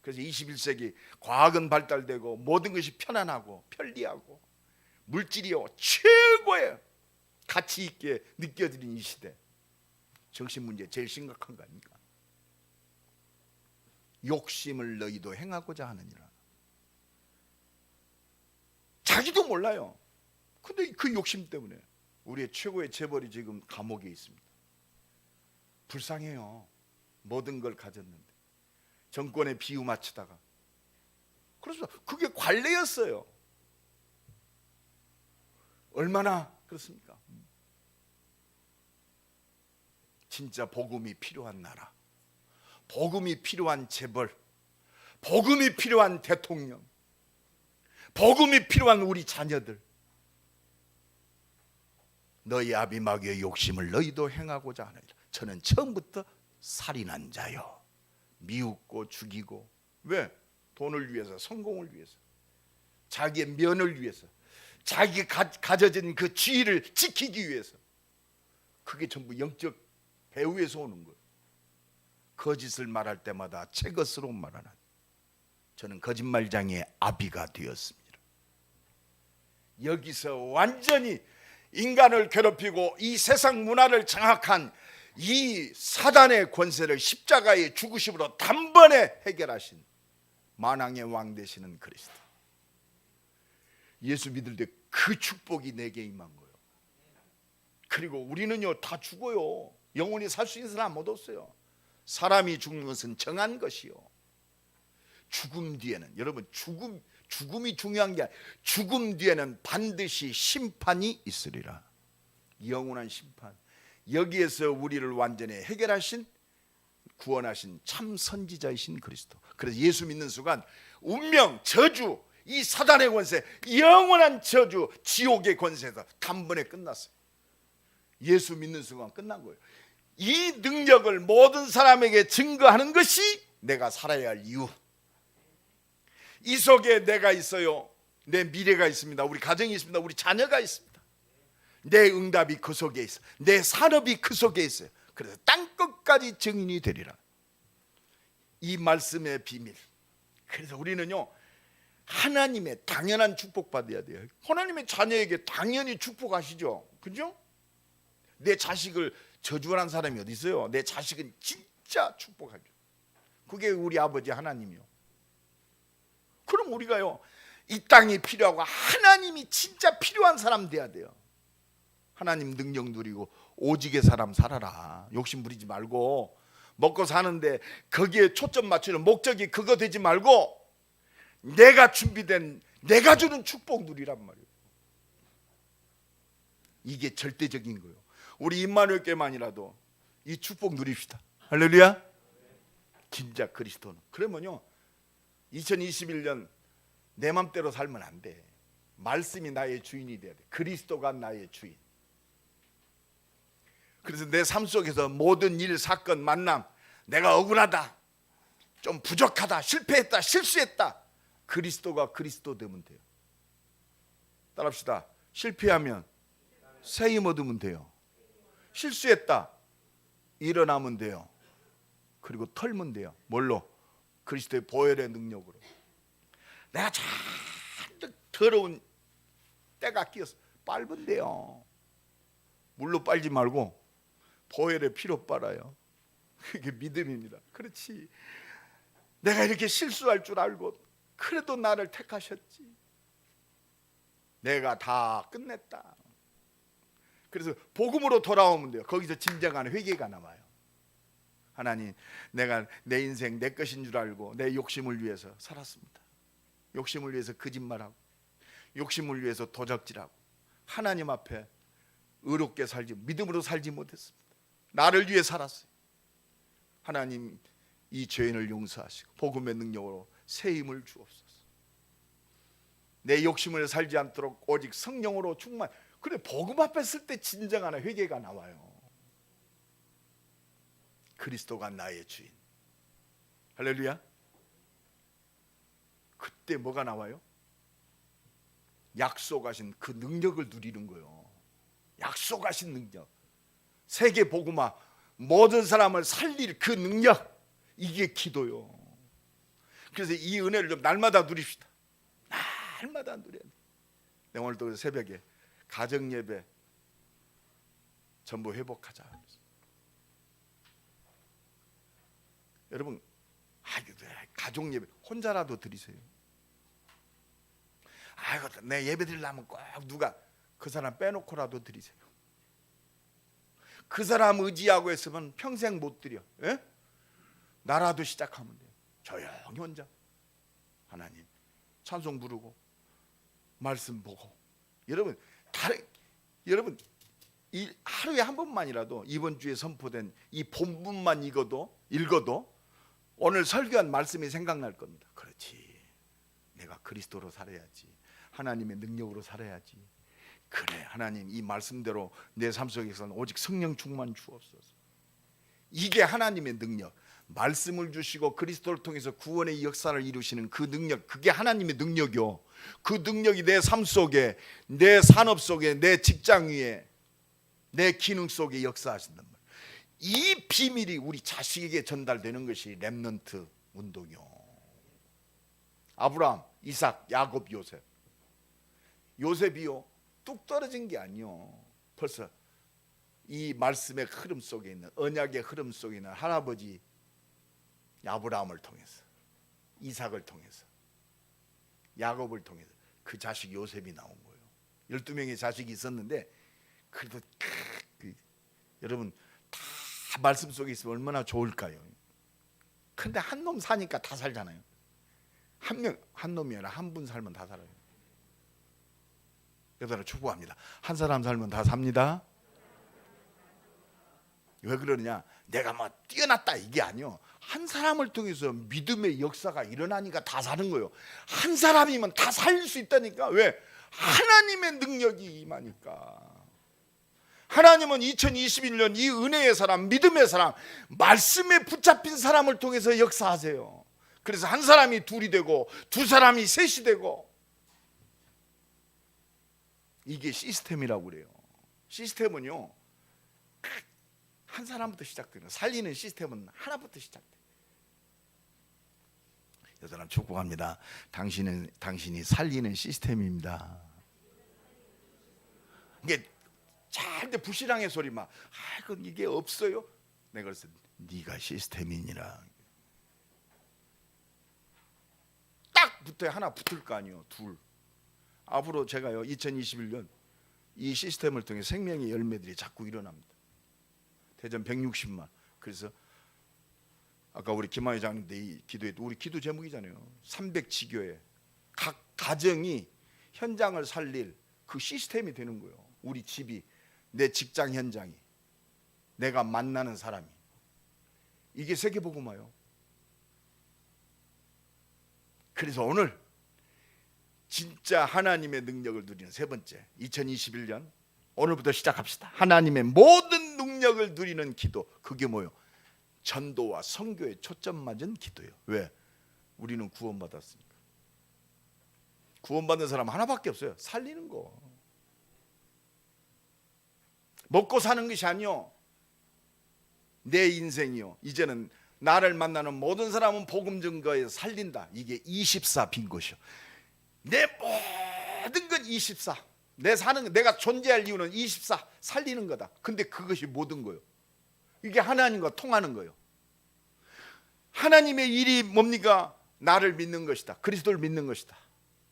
그래서 21세기 과학은 발달되고 모든 것이 편안하고 편리하고 물질이요 최고의 가치 있게 느껴지는 이 시대, 정신 문제 제일 심각한 거 아닙니까? 욕심을 너희도 행하고자 하느니라. 자기도 몰라요. 근데 그 욕심 때문에 우리의 최고의 재벌이 지금 감옥에 있습니다. 불쌍해요. 모든 걸 가졌는데 정권에 비유 맞추다가. 그래서 그게 관례였어요. 얼마나 그렇습니까? 진짜 복음이 필요한 나라, 복음이 필요한 재벌, 복음이 필요한 대통령, 복음이 필요한 우리 자녀들. 너희 아비 마귀의 욕심을 너희도 행하고자 하느니라. 저는 처음부터 살인한 자요, 미웃고 죽이고. 왜? 돈을 위해서, 성공을 위해서, 자기의 면을 위해서, 자기가 가져진 그 지위를 지키기 위해서. 그게 전부 영적 배후에서 오는 거예요. 거짓을 말할 때마다 제 것으로 말하는, 저는 거짓말장의 아비가 되었습니다. 여기서 완전히 인간을 괴롭히고 이 세상 문화를 장악한 이 사단의 권세를 십자가의 죽으심으로 단번에 해결하신 만왕의 왕 되시는 그리스도, 예수 믿을 때 그 축복이 내게 임한 거예요. 그리고 우리는요 다 죽어요. 영원히 살 수 있는 사람 못 없어요. 사람이 죽는 것은 정한 것이요, 죽음 뒤에는, 여러분 죽음이 중요한 게 아니라 죽음 뒤에는 반드시 심판이 있으리라. 영원한 심판. 여기에서 우리를 완전히 해결하신, 구원하신 참 선지자이신 그리스도. 그래서 예수 믿는 순간 운명, 저주, 이 사단의 권세, 영원한 저주, 지옥의 권세에서 단번에 끝났어요. 예수 믿는 순간 끝난 거예요. 이 능력을 모든 사람에게 증거하는 것이 내가 살아야 할 이유. 이 속에 내가 있어요. 내 미래가 있습니다. 우리 가정이 있습니다. 우리 자녀가 있습니다. 내 응답이 그 속에 있어. 내 산업이 그 속에 있어요. 그래서 땅끝까지 증인이 되리라. 이 말씀의 비밀. 그래서 우리는요 하나님의 당연한 축복 받아야 돼요. 하나님의 자녀에게 당연히 축복하시죠. 그죠? 내 자식을 저주하는 사람이 어디 있어요? 내 자식은 진짜 축복하죠. 그게 우리 아버지 하나님이요. 그럼 우리가요 이 땅이 필요하고 하나님이 진짜 필요한 사람 돼야 돼요. 하나님 능력 누리고 오직의 사람 살아라. 욕심 부리지 말고, 먹고 사는데 거기에 초점 맞추는 목적이 그거 되지 말고 내가 준비된, 내가 주는 축복 누리란 말이에요. 이게 절대적인 거예요. 우리 임마누엘 교회만이라도 이 축복 누립시다. 할렐루야. 진짜 그리스도는. 그러면요 2021년 내 맘대로 살면 안 돼. 말씀이 나의 주인이 돼야 돼. 그리스도가 나의 주인. 그래서 내 삶 속에서 모든 일, 사건, 만남, 내가 억울하다, 좀 부족하다, 실패했다, 실수했다, 그리스도가 그리스도 되면 돼요. 따라합시다. 실패하면 새 힘 얻으면 돼요. 실수했다, 일어나면 돼요. 그리고 털면 돼요. 뭘로? 그리스도의 보혈의 능력으로. 내가 잔뜩 더러운 때가 끼어서 빨면 돼요. 물로 빨지 말고 보혈의 피로 빨아요. 그게 믿음입니다. 그렇지. 내가 이렇게 실수할 줄 알고 그래도 나를 택하셨지. 내가 다 끝냈다. 그래서 복음으로 돌아오면 돼요. 거기서 진정한 회개가 남아요. 하나님, 내가 내 인생 내 것인 줄 알고 내 욕심을 위해서 살았습니다. 욕심을 위해서 거짓말하고 욕심을 위해서 도적질하고 하나님 앞에 의롭게 살지, 믿음으로 살지 못했습니다. 나를 위해 살았어요. 하나님, 이 죄인을 용서하시고 복음의 능력으로 새 힘을 주옵소서. 내 욕심을 살지 않도록 오직 성령으로 충만. 그래, 복음 앞에 쓸 때 진정한 회개가 나와요. 그리스도가 나의 주인. 할렐루야. 그때 뭐가 나와요? 약속하신 그 능력을 누리는 거예요. 약속하신 능력. 세계 복음화, 모든 사람을 살릴 그 능력, 이게 기도요. 그래서 이 은혜를 좀 날마다 누립시다. 날마다 누려야 돼. 내가 오늘도 새벽에 가정 예배 전부 회복하자. 여러분, 가족 예배 혼자라도 드리세요. 아이고, 내 예배 드리려면 꼭 누가 그 사람 빼놓고라도 드리세요. 그 사람 의지하고 했으면 평생 못 드려. 예? 나라도 시작하면 돼요. 조용히 혼자 하나님 찬송 부르고 말씀 보고. 여러분, 여러분, 이 하루에 한 번만이라도 이번 주에 선포된 이 본문만 읽어도 오늘 설교한 말씀이 생각날 겁니다. 그렇지, 내가 그리스도로 살아야지, 하나님의 능력으로 살아야지. 그래, 하나님, 이 말씀대로 내 삶 속에서는 오직 성령 충만 주옵소서. 이게 하나님의 능력. 말씀을 주시고 그리스도를 통해서 구원의 역사를 이루시는 그 능력, 그게 하나님의 능력이요. 그 능력이 내 삶 속에, 내 산업 속에, 내 직장 위에, 내 기능 속에 역사하신단 말이에요. 이 비밀이 우리 자식에게 전달되는 것이 렘넌트 운동이요. 아브라함, 이삭, 야곱, 요셉. 요셉이요, 뚝 떨어진 게 아니요. 벌써 이 말씀의 흐름 속에 있는, 언약의 흐름 속에 있는 할아버지 아브라함을 통해서, 이삭을 통해서, 야곱을 통해서 그 자식 요셉이 나온 거예요. 12명의 자식이 있었는데 그래도 여러분 다 말씀 속에 있으면 얼마나 좋을까요? 근데 한 놈 사니까 다 살잖아요. 한 놈이 아니라 한 분 살면 다 살아요. 여러분을 축복합니다. 한 사람 살면 다 삽니다. 왜 그러느냐? 내가 뭐 뛰어났다 이게 아니요. 한 사람을 통해서 믿음의 역사가 일어나니까 다 사는 거예요. 한 사람이면 다 살릴 수 있다니까. 왜? 하나님의 능력이 임하니까. 하나님은 2021년 이 은혜의 사람, 믿음의 사람, 말씀에 붙잡힌 사람을 통해서 역사하세요. 그래서 한 사람이 둘이 되고 두 사람이 셋이 되고, 이게 시스템이라고 그래요. 시스템은요, 한 사람부터 시작돼요. 살리는 시스템은 하나부터 시작돼요. 여러분 축복합니다. 당신이 살리는 시스템입니다. 이게 절대 불신앙의 소리 막, 이게 없어요. 내가 그래서 네가 시스템이니라. 딱 붙어야 하나 붙을 거 아니에요. 둘. 앞으로 제가요 2021년 이 시스템을 통해 생명의 열매들이 자꾸 일어납니다. 대전 160만. 그래서 아까 우리 김하희 장님들이 기도했던 우리 기도 제목이잖아요. 300지교회 각 가정이 현장을 살릴 그 시스템이 되는 거예요. 우리 집이, 내 직장 현장이, 내가 만나는 사람이. 이게 세계복음화요. 그래서 오늘 진짜 하나님의 능력을 누리는 세 번째, 2021년 오늘부터 시작합시다. 하나님의 모든 능력을 누리는 기도. 그게 뭐예요? 전도와 선교에 초점 맞은 기도예요. 왜? 우리는 구원받았으니까. 구원받는 사람 하나밖에 없어요. 살리는 거. 먹고 사는 것이 아니요, 내 인생이요. 이제는 나를 만나는 모든 사람은 복음 증거에 살린다. 이게 24 빈 것이요. 내 모든 건 24. 내가 존재할 이유는 24 살리는 거다. 근데 그것이 모든 거예요. 이게 하나님과 통하는 거예요. 하나님의 일이 뭡니까? 나를 믿는 것이다. 그리스도를 믿는 것이다.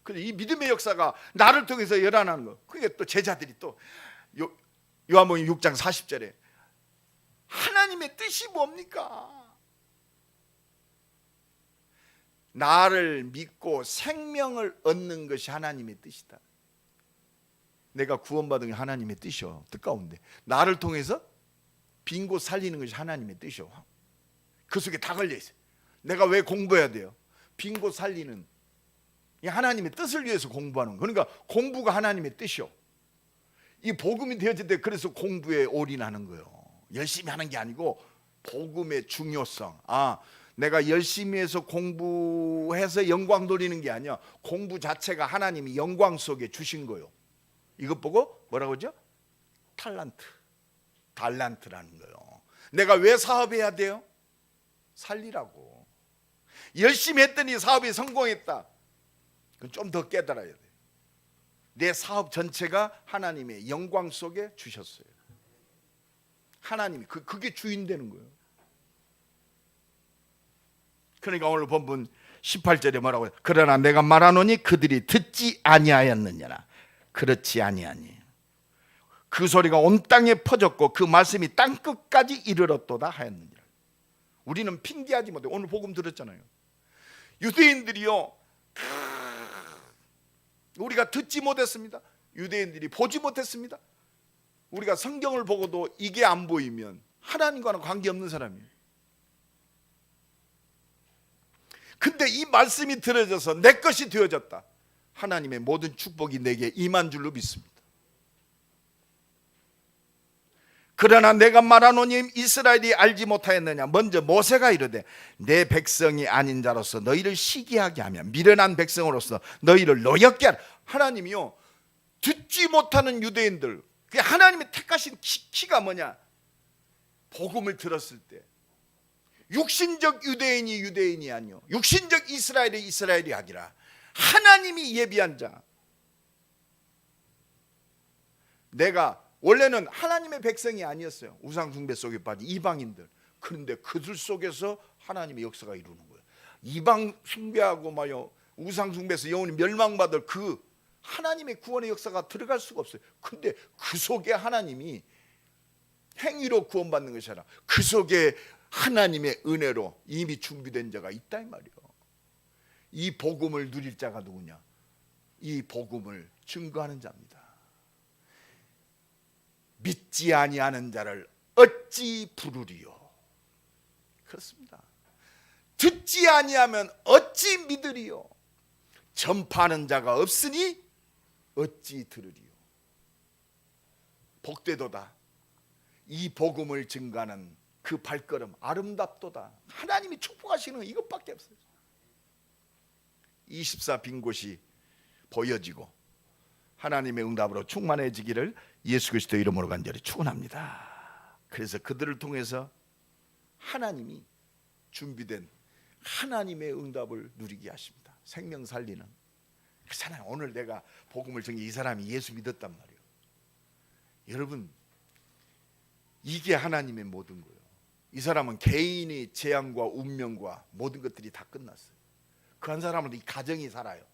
그래서 이 믿음의 역사가 나를 통해서 열어나는 거. 그게 또 제자들이 또 요한복음 6장 40절에 하나님의 뜻이 뭡니까? 나를 믿고 생명을 얻는 것이 하나님의 뜻이다. 내가 구원받은 게 하나님의 뜻이요. 뜻 가운데 나를 통해서 빈 곳 살리는 것이 하나님의 뜻이요. 그 속에 다 걸려 있어요. 내가 왜 공부해야 돼요? 빈 곳 살리는 이 하나님의 뜻을 위해서 공부하는 거. 그러니까 공부가 하나님의 뜻이요. 이 복음이 되어질 때 그래서 공부에 올인하는 거예요. 열심히 하는 게 아니고 복음의 중요성. 내가 열심히 해서 공부해서 영광 돌리는 게 아니야. 공부 자체가 하나님이 영광 속에 주신 거예요. 이것 보고 뭐라고 하죠? 달란트라는 거예요. 내가 왜 사업해야 돼요? 살리라고. 열심히 했더니 사업이 성공했다. 그건 좀 더 깨달아야 돼. 내 사업 전체가 하나님의 영광 속에 주셨어요. 하나님이 그게 주인 되는 거예요. 그러니까 오늘 본문 18절에 뭐라고 해요? 그러나 내가 말하노니 그들이 듣지 아니하였느냐라. 그렇지 아니하니 그 소리가 온 땅에 퍼졌고 그 말씀이 땅 끝까지 이르렀도다 하였느니라. 우리는 핑계하지 못해. 오늘 복음 들었잖아요. 유대인들이요, 우리가 듣지 못했습니다. 유대인들이 보지 못했습니다. 우리가 성경을 보고도 이게 안 보이면 하나님과는 관계없는 사람이에요. 근데 이 말씀이 들어져서 내 것이 되어졌다. 하나님의 모든 축복이 내게 임한 줄로 믿습니다. 그러나 내가 말하노니 이스라엘이 알지 못하였느냐. 먼저 모세가 이르되 내 백성이 아닌 자로서 너희를 시기하게 하며 미련한 백성으로서 너희를 노엽게 하라. 하나님이요, 듣지 못하는 유대인들, 하나님의 택하신 키가 뭐냐? 복음을 들었을 때 육신적 유대인이 아니요, 육신적 이스라엘이 아니라 하나님이 예비한 자. 내가 원래는 하나님의 백성이 아니었어요. 우상 숭배 속에 빠진 이방인들. 그런데 그들 속에서 하나님의 역사가 이루는 거예요. 이방 숭배하고 말이요, 우상 숭배에서 영혼이 멸망받을 그 하나님의 구원의 역사가 들어갈 수가 없어요. 근데 그 속에 하나님이 행위로 구원받는 것이 아니라 그 속에 하나님의 은혜로 이미 준비된 자가 있다 이 말이에요. 이 복음을 누릴 자가 누구냐? 이 복음을 증거하는 자입니다. 믿지 아니하는 자를 어찌 부르리요? 그렇습니다. 듣지 아니하면 어찌 믿으리요? 전파하는 자가 없으니 어찌 들으리요? 복되도다. 이 복음을 증거하는 그 발걸음 아름답도다. 하나님이 축복하시는 건 이것밖에 없어요. 24 빈 곳이 보여지고 하나님의 응답으로 충만해지기를 예수 그리스도 이름으로 간절히 축원합니다. 그래서 그들을 통해서 하나님이 준비된 하나님의 응답을 누리게 하십니다. 생명 살리는. 그렇잖아요. 오늘 내가 복음을 전해 이 사람이 예수 믿었단 말이에요. 여러분, 이게 하나님의 모든 거예요. 이 사람은 개인의 재앙과 운명과 모든 것들이 다 끝났어요. 그 한 사람은 이 가정이 살아요.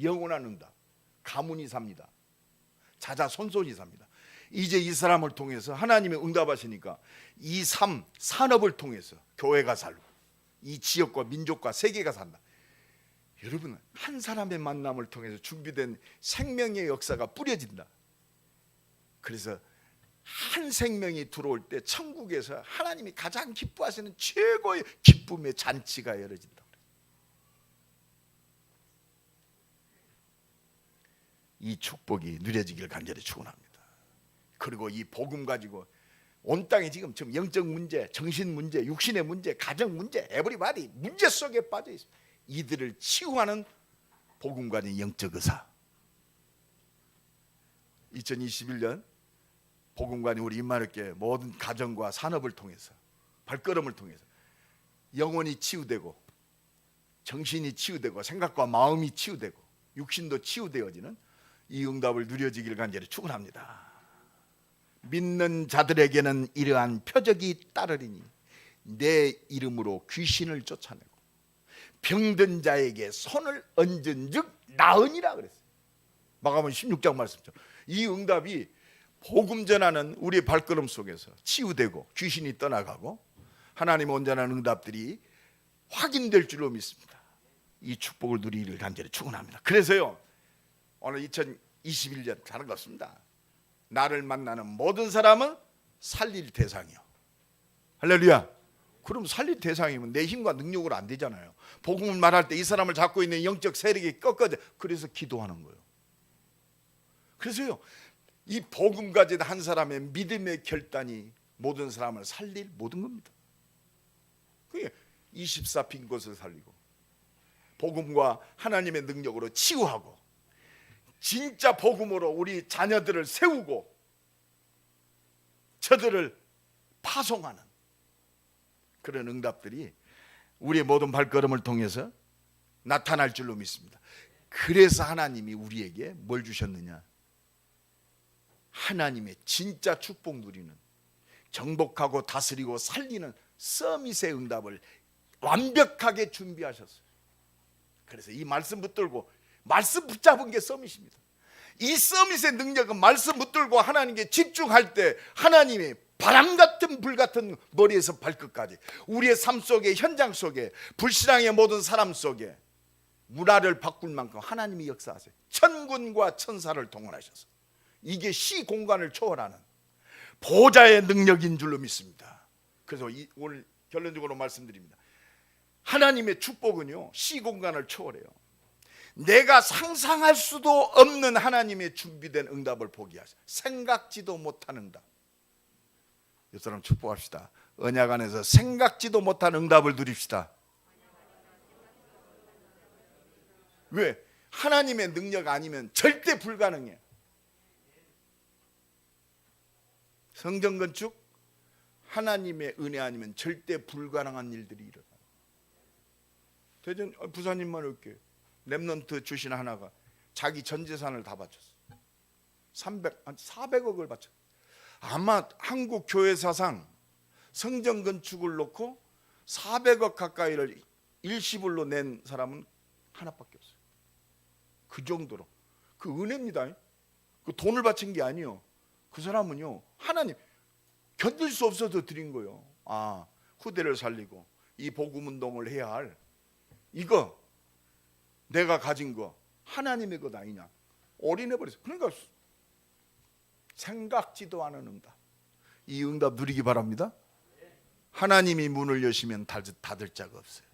영원한 응답, 가문이 삽니다. 자자 손손이 삽니다. 이제 이 사람을 통해서 하나님의 응답하시니까 이 산업을 통해서 교회가 살고 이 지역과 민족과 세계가 산다. 여러분, 한 사람의 만남을 통해서 준비된 생명의 역사가 뿌려진다. 그래서 한 생명이 들어올 때 천국에서 하나님이 가장 기뻐하시는 최고의 기쁨의 잔치가 열어진다. 이 축복이 누려지길 간절히 축원합니다. 그리고 이 복음 가지고 온 땅에 지금 영적 문제, 정신 문제, 육신의 문제, 가정 문제, 에브리바디 문제 속에 빠져 있습니다. 이들을 치유하는 복음 가진 영적 의사. 2021년 복음관이 우리 임마누엘교회 모든 가정과 산업을 통해서, 발걸음을 통해서 영혼이 치유되고 정신이 치유되고 생각과 마음이 치유되고 육신도 치유되어지는 이 응답을 누려지길 간절히 축원합니다. 믿는 자들에게는 이러한 표적이 따르리니 내 이름으로 귀신을 쫓아내고 병든 자에게 손을 얹은 즉 나으니라 그랬어요. 마가복음 16장 말씀처럼 이 응답이 복음 전하는 우리의 발걸음 속에서 치유되고 귀신이 떠나가고 하나님의 온전한 응답들이 확인될 줄로 믿습니다. 이 축복을 누리기를 간절히 축원합니다. 그래서요, 오늘 2021년 다른 것 없습니다. 나를 만나는 모든 사람은 살릴 대상이요. 할렐루야. 그럼 살릴 대상이면 내 힘과 능력으로 안 되잖아요. 복음을 말할 때 이 사람을 잡고 있는 영적 세력이 꺾어져. 그래서 기도하는 거예요. 그래서요, 이 복음 가진 한 사람의 믿음의 결단이 모든 사람을 살릴 모든 겁니다. 그게 24빈 곳을 살리고 복음과 하나님의 능력으로 치유하고 진짜 복음으로 우리 자녀들을 세우고 저들을 파송하는 그런 응답들이 우리의 모든 발걸음을 통해서 나타날 줄로 믿습니다. 그래서 하나님이 우리에게 뭘 주셨느냐? 하나님의 진짜 축복 누리는, 정복하고 다스리고 살리는 서밋의 응답을 완벽하게 준비하셨어요. 그래서 이 말씀 붙들고, 말씀 붙잡은 게 서밋입니다. 이 서밋의 능력은 말씀 붙들고 하나님께 집중할 때 하나님이 바람 같은 불 같은 머리에서 발끝까지 우리의 삶 속에, 현장 속에, 불신앙의 모든 사람 속에 문화를 바꿀 만큼 하나님이 역사하세요. 천군과 천사를 동원하셔서 이게 시 공간을 초월하는 보좌의 능력인 줄로 믿습니다. 그래서 오늘 결론적으로 말씀드립니다. 하나님의 축복은요, 시 공간을 초월해요. 내가 상상할 수도 없는 하나님의 준비된 응답을 보게 하셔. 생각지도 못한 응답. 이 사람 축복합시다. 언약 안에서 생각지도 못한 응답을 누립시다. 왜? 하나님의 능력 아니면 절대 불가능해요. 성전 건축, 하나님의 은혜 아니면 절대 불가능한 일들이 일어나요. 대전 부사님만 이렇게 렘넌트 출신 하나가 자기 전 재산을 다 바쳤어요. 400억을 바쳤어요. 아마 한국 교회 사상 성전 건축을 놓고 400억 가까이를 일시불로 낸 사람은 하나밖에 없어요. 그 정도로. 그 은혜입니다. 그 돈을 바친 게 아니에요. 그 사람은요, 하나님 견딜 수 없어서 드린 거예요. 아, 후대를 살리고 이 복음 운동을 해야 할 이거 내가 가진 거 하나님의 것 아니냐, 올인해버렸어요. 그러니까 생각지도 않은 응답. 이 응답 누리기 바랍니다. 하나님이 문을 여시면 닫을 자가 없어요.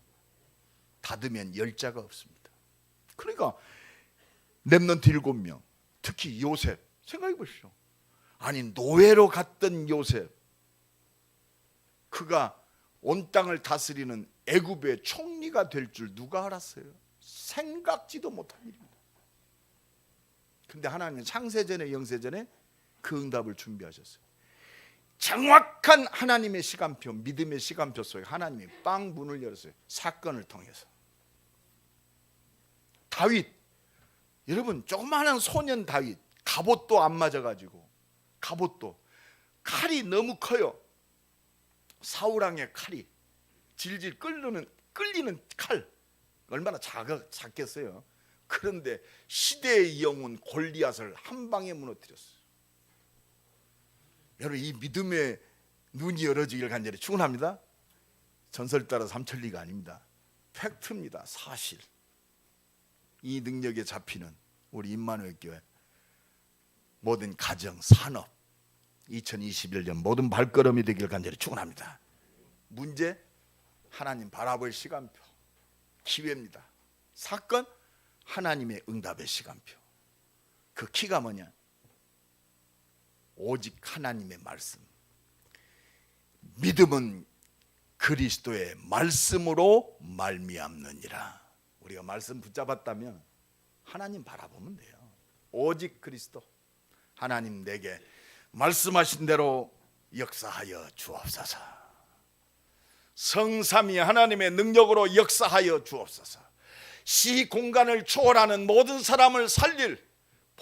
닫으면 열 자가 없습니다. 그러니까 렘넌트 7명, 특히 요셉 생각해 보십시오. 아니, 노예로 갔던 요셉, 그가 온 땅을 다스리는 애굽의 총리가 될 줄 누가 알았어요? 생각지도 못한 일입니다. 근데 하나님은 창세전에 영세전에 그 응답을 준비하셨어요. 정확한 하나님의 시간표, 믿음의 시간표 속에 하나님이 빵 문을 열었어요. 사건을 통해서. 다윗, 여러분 조그마한 소년 다윗, 갑옷도 안 맞아가지고, 갑옷도 칼이 너무 커요. 사울왕의 칼이 질질 끌리는 칼, 얼마나 작겠어요. 그런데 시대의 영웅 골리앗을 한 방에 무너뜨렸어요. 여러분, 이 믿음의 눈이 열어지기를 간절히 축원합니다. 전설 따라 삼천리가 아닙니다. 팩트입니다. 사실. 이 능력에 잡히는 우리 임마누엘 교회 모든 가정, 산업 2021년 모든 발걸음이 되기를 간절히 축원합니다. 문제, 하나님 바라볼 시간표, 기회입니다. 사건, 하나님의 응답의 시간표. 그 키가 뭐냐? 오직 하나님의 말씀. 믿음은 그리스도의 말씀으로 말미암느니라. 우리가 말씀 붙잡았다면 하나님 바라보면 돼요. 오직 그리스도. 하나님 내게 말씀하신 대로 역사하여 주옵소서. 성삼위 하나님의 능력으로 역사하여 주옵소서. 시 공간을 초월하는 모든 사람을 살릴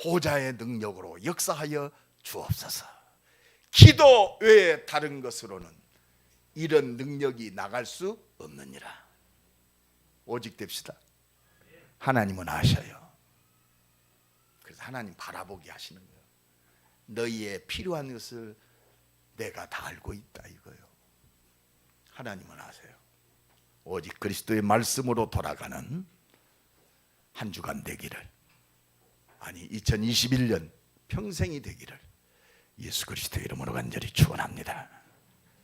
보좌의 능력으로 역사하여 주옵소서. 기도 외에 다른 것으로는 이런 능력이 나갈 수 없느니라. 오직 됩시다. 하나님은 아셔요. 그래서 하나님 바라보게 하시는 거예요. 너희의 필요한 것을 내가 다 알고 있다 이거예요. 하나님은 아세요. 오직 그리스도의 말씀으로 돌아가는 한 주간 되기를, 아니 2021년 평생이 되기를 예수 그리스도의 이름으로 간절히 축원합니다.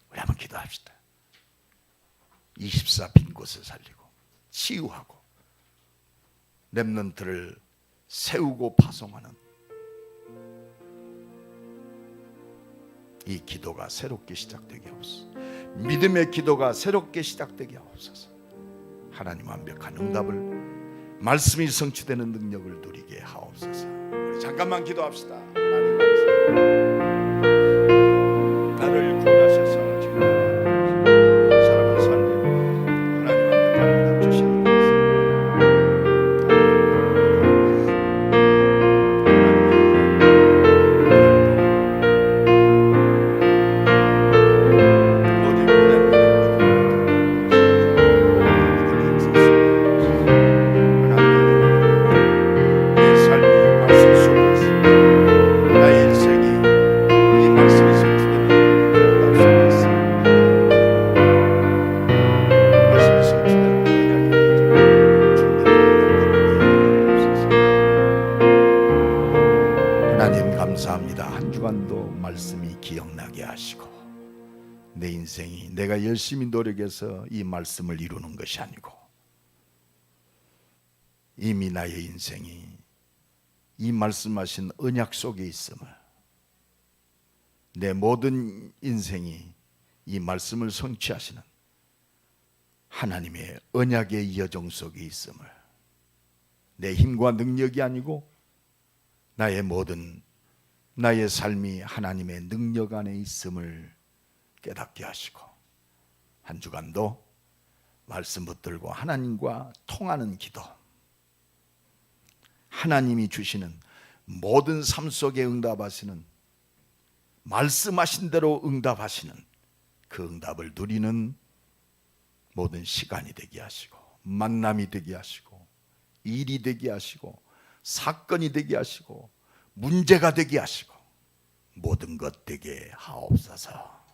우리 한번 기도합시다. 24 빈 곳을 살리고 치유하고 렘넌트를 세우고 파송하는 이 기도가 새롭게 시작되게 하옵소서. 믿음의 기도가 새롭게 시작되게 하옵소서. 하나님 완벽한 응답을, 말씀이 성취되는 능력을 누리게 하옵소서. 우리 잠깐만 기도합시다. 하나님 감사합니다. 나를 구원하셔서 지금 사람을 살리는 하나님 완벽한 응답 주시는 감사합니다. 한 주간도 말씀이 기억나게 하시고 내 인생이 내가 열심히 노력해서 이 말씀을 이루는 것이 아니고 이미 나의 인생이 이 말씀하신 언약 속에 있음을, 내 모든 인생이 이 말씀을 성취하시는 하나님의 언약의 여정 속에 있음을, 내 힘과 능력이 아니고 나의 모든 나의 삶이 하나님의 능력 안에 있음을 깨닫게 하시고 한 주간도 말씀 붙들고 하나님과 통하는 기도, 하나님이 주시는 모든 삶 속에 응답하시는, 말씀하신 대로 응답하시는 그 응답을 누리는 모든 시간이 되게 하시고, 만남이 되게 하시고, 일이 되게 하시고, 사건이 되게 하시고, 문제가 되게 하시고, 모든 것 되게 하옵소서.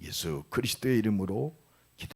예수 그리스도의 이름으로